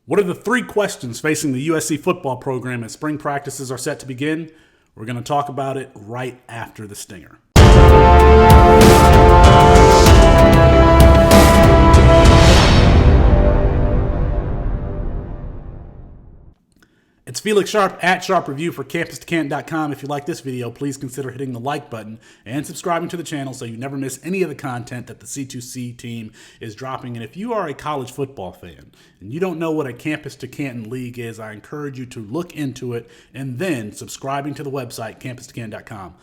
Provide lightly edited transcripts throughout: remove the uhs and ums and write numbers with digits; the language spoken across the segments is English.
What are the three questions facing the USC football program as spring practices are set to begin? We're going to talk about it right after the stinger. It's Felix Sharpe at Sharpe Review for CampusToCanton.com. If you like this video, please consider hitting the like button and subscribing to the channel so you never miss any of the content that the C2C team is dropping. And if you are a college football fan and you don't know what a Campus to Canton League is, I encourage you to look into it and then subscribing to the website, CampusToCanton.com.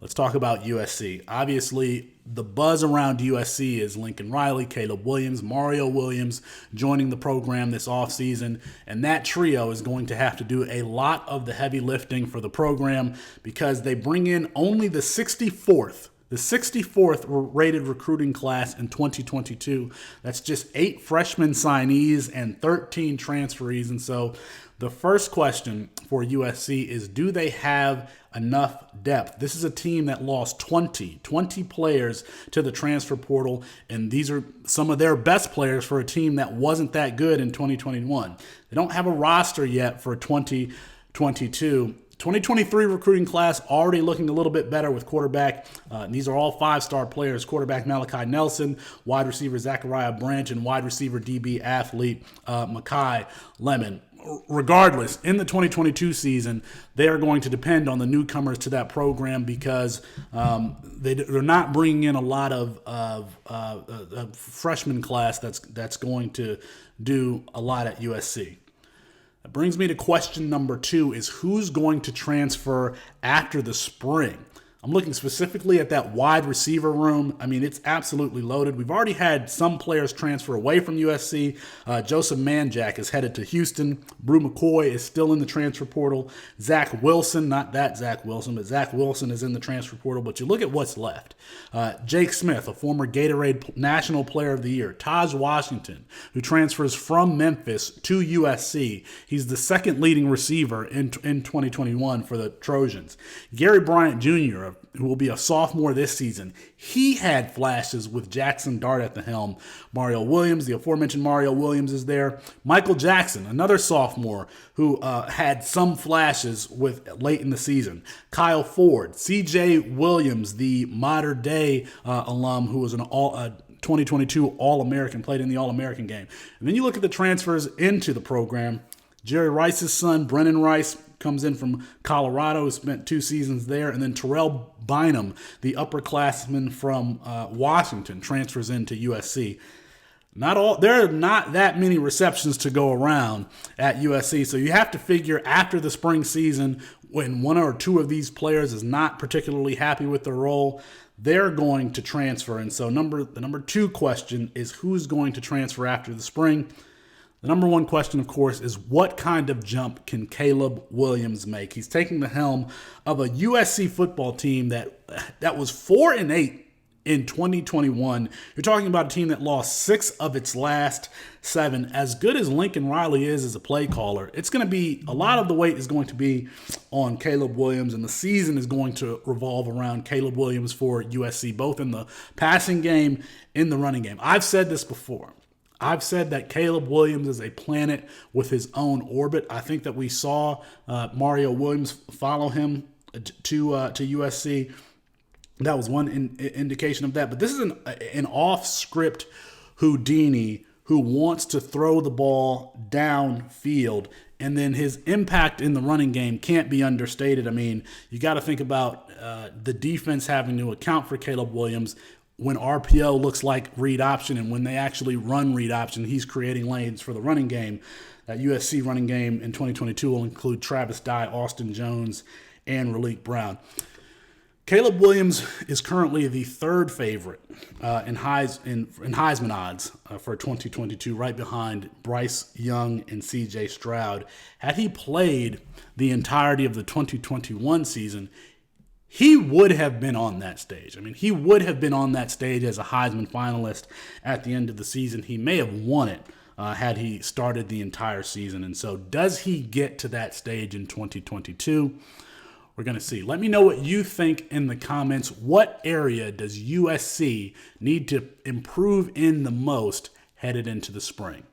Let's talk about USC. Obviously, the buzz around USC is Lincoln Riley, Caleb Williams, Mario Williams joining the program this offseason, and that trio is going to have to do a lot of the heavy lifting for the program because they bring in only the 64th rated recruiting class in 2022. That's just 8 freshman signees and 13 transferees. And so the first question for USC is, do they have enough depth? This is a team that lost 20 players to the transfer portal, and these are some of their best players for a team that wasn't that good in 2021. They don't have a roster yet for 2022. 2023 recruiting class already looking a little bit better with quarterback. These are all 5-star players. Quarterback Malachi Nelson, wide receiver Zachariah Branch, and wide receiver DB athlete Makai Lemon. Regardless, in the 2022 season, they are going to depend on the newcomers to that program because they're not bringing in a lot of freshman class that's going to do a lot at USC. That brings me to question number 2 is who's going to transfer after the spring? I'm looking specifically at that wide receiver room. I mean, it's absolutely loaded. We've already had some players transfer away from USC. Joseph Manjack is headed to Houston. Brew McCoy is still in the transfer portal. Zach Wilson, not that Zach Wilson, but Zach Wilson is in the transfer portal. But you look at what's left. Jake Smith, a former Gatorade National Player of the Year. Taj Washington, who transfers from Memphis to USC. He's the second leading receiver in 2021 for the Trojans. Gary Bryant Jr., who will be a sophomore this season. He had flashes with Jackson Dart at the helm. Mario Williams, the aforementioned Mario Williams is there. Michael Jackson, another sophomore who had some flashes with late in the season. Kyle Ford, CJ Williams, the modern day alum who was an 2022 All-American, played in the All-American game. And then you look at the transfers into the program. Jerry Rice's son, Brennan Rice, comes in from Colorado, who spent 2 seasons there. And then Terrell Bynum, the upperclassman from Washington, transfers into USC. There are not that many receptions to go around at USC. So you have to figure after the spring season, when 1 or 2 of these players is not particularly happy with their role, they're going to transfer. And so the number 2 question is who's going to transfer after the spring? The number 1 question, of course, is what kind of jump can Caleb Williams make? He's taking the helm of a USC football team that was 4-8 in 2021. You're talking about a team that lost 6 of its last 7. As good as Lincoln Riley is as a play caller, it's going to be a lot of the weight is going to be on Caleb Williams, and the season is going to revolve around Caleb Williams for USC, both in the passing game, in the running game. I've said this before. I've said that Caleb Williams is a planet with his own orbit. I think that we saw Mario Williams follow him to USC. That was one indication of that. But this is an off-script Houdini who wants to throw the ball downfield. And then his impact in the running game can't be understated. I mean, you got to think about the defense having to account for Caleb Williams. When RPO looks like read option and when they actually run read option, he's creating lanes for the running game. That USC running game in 2022 will include Travis Dye, Austin Jones, and Raleek Brown. Caleb Williams is currently the 3rd favorite in Heisman odds for 2022, right behind Bryce Young and C.J. Stroud. Had he played the entirety of the 2021 season, he would have been on that stage. I mean, he would have been on that stage as a Heisman finalist at the end of the season. He may have won it had he started the entire season. And so does he get to that stage in 2022? We're going to see. Let me know what you think in the comments. What area does USC need to improve in the most headed into the spring?